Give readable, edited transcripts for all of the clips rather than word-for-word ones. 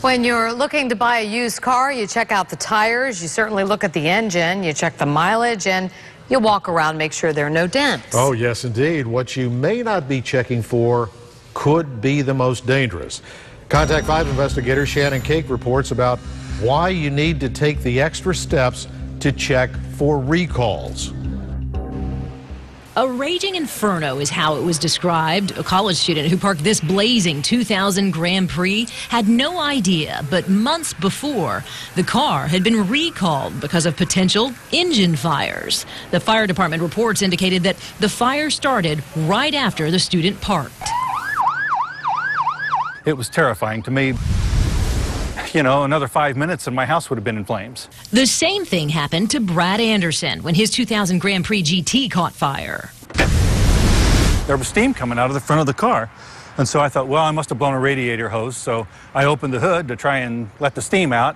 When you're looking to buy a used car, you check out the tires, you certainly look at the engine, you check the mileage, and you walk around, make sure there are no dents. Oh, yes, indeed. What you may not be checking for could be the most dangerous. Contact 5 investigator Shannon Cake reports about why you need to take the extra steps to check for recalls. A raging inferno is how it was described. A college student who parked this blazing 2000 Grand Prix had no idea, but months before, the car had been recalled because of potential engine fires. The fire department reports indicated that the fire started right after the student parked. It was terrifying to me. You know, another 5 minutes and my house would have been in flames. The same thing happened to Brad Anderson when his 2000 Grand Prix GT caught fire. There was steam coming out of the front of the car. And so I thought, well, I must have blown a radiator hose. So I opened the hood to try and let the steam out.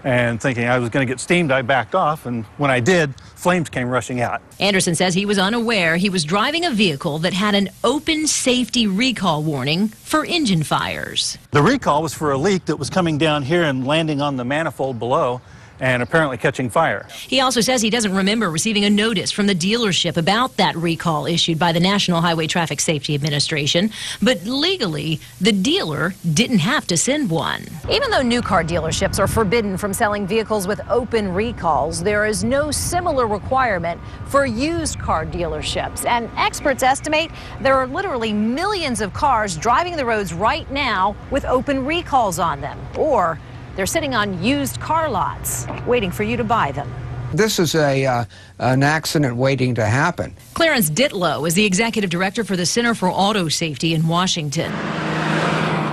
And thinking I was going to get steamed, I backed off. And when I did, flames came rushing out. Anderson says he was unaware he was driving a vehicle that had an open safety recall warning for engine fires. The recall was for a leak that was coming down here and landing on the manifold below and apparently catching fire. He also says he doesn't remember receiving a notice from the dealership about that recall issued by the National Highway Traffic Safety Administration, but legally, the dealer didn't have to send one. Even though new car dealerships are forbidden from selling vehicles with open recalls, there is no similar requirement for used car dealerships. And experts estimate there are literally millions of cars driving the roads right now with open recalls on them, or they're sitting on used car lots, waiting for you to buy them. This is an accident waiting to happen. Clarence Ditlow is the executive director for the Center for Auto Safety in Washington.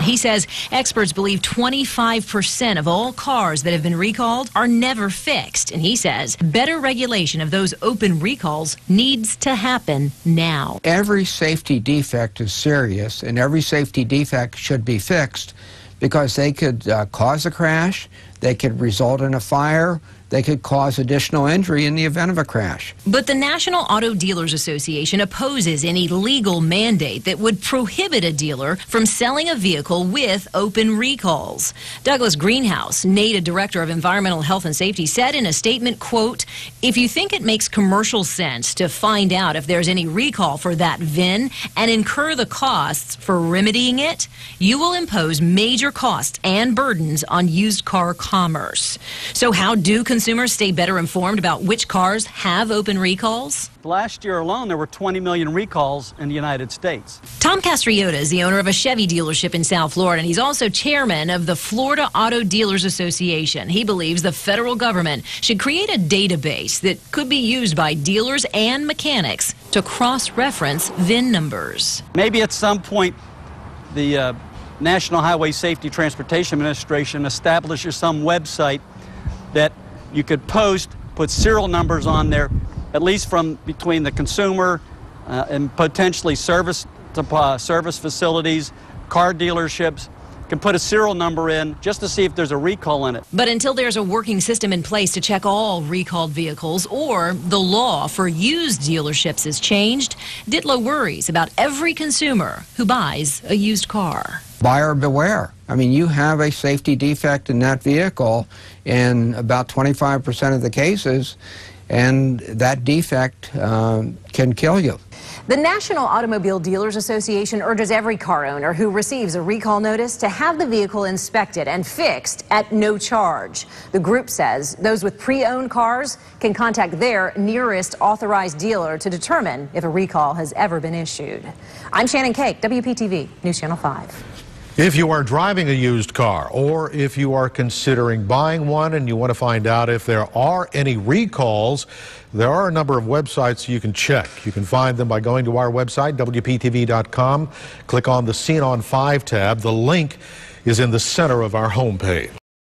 He says experts believe 25% of all cars that have been recalled are never fixed. And he says better regulation of those open recalls needs to happen now. Every safety defect is serious, and every safety defect should be fixed, because they could cause a crash, they could result in a fire, they could cause additional injury in the event of a crash. But the National Auto Dealers Association opposes any legal mandate that would prohibit a dealer from selling a vehicle with open recalls. Douglas Greenhouse, NADA Director of Environmental Health and Safety, said in a statement, quote, "If you think it makes commercial sense to find out if there's any recall for that VIN and incur the costs for remedying it, you will impose major costs and burdens on used car commerce." So how do consumers stay better informed about which cars have open recalls? Last year alone, there were 20 million recalls in the United States. Tom Castriota is the owner of a Chevy dealership in South Florida, and he's also chairman of the Florida Auto Dealers Association. He believes the federal government should create a database that could be used by dealers and mechanics to cross-reference VIN numbers. Maybe at some point, the National Highway Safety Transportation Administration establishes some website that you could put serial numbers on there, at least from between the consumer and potentially service facilities, car dealerships, can put a serial number in just to see if there's a recall in it. But until there's a working system in place to check all recalled vehicles, or the law for used dealerships is changed, Ditlow worries about every consumer who buys a used car. Buyer beware. I mean, you have a safety defect in that vehicle in about 25% of the cases, and that defect can kill you. The National Automobile Dealers Association urges every car owner who receives a recall notice to have the vehicle inspected and fixed at no charge. The group says those with pre-owned cars can contact their nearest authorized dealer to determine if a recall has ever been issued. I'm Shannon Cake, WPTV News Channel 5. If you are driving a used car, or if you are considering buying one and you want to find out if there are any recalls, there are a number of websites you can check. You can find them by going to our website, WPTV.com. Click on the Scene on 5 tab. The link is in the center of our homepage.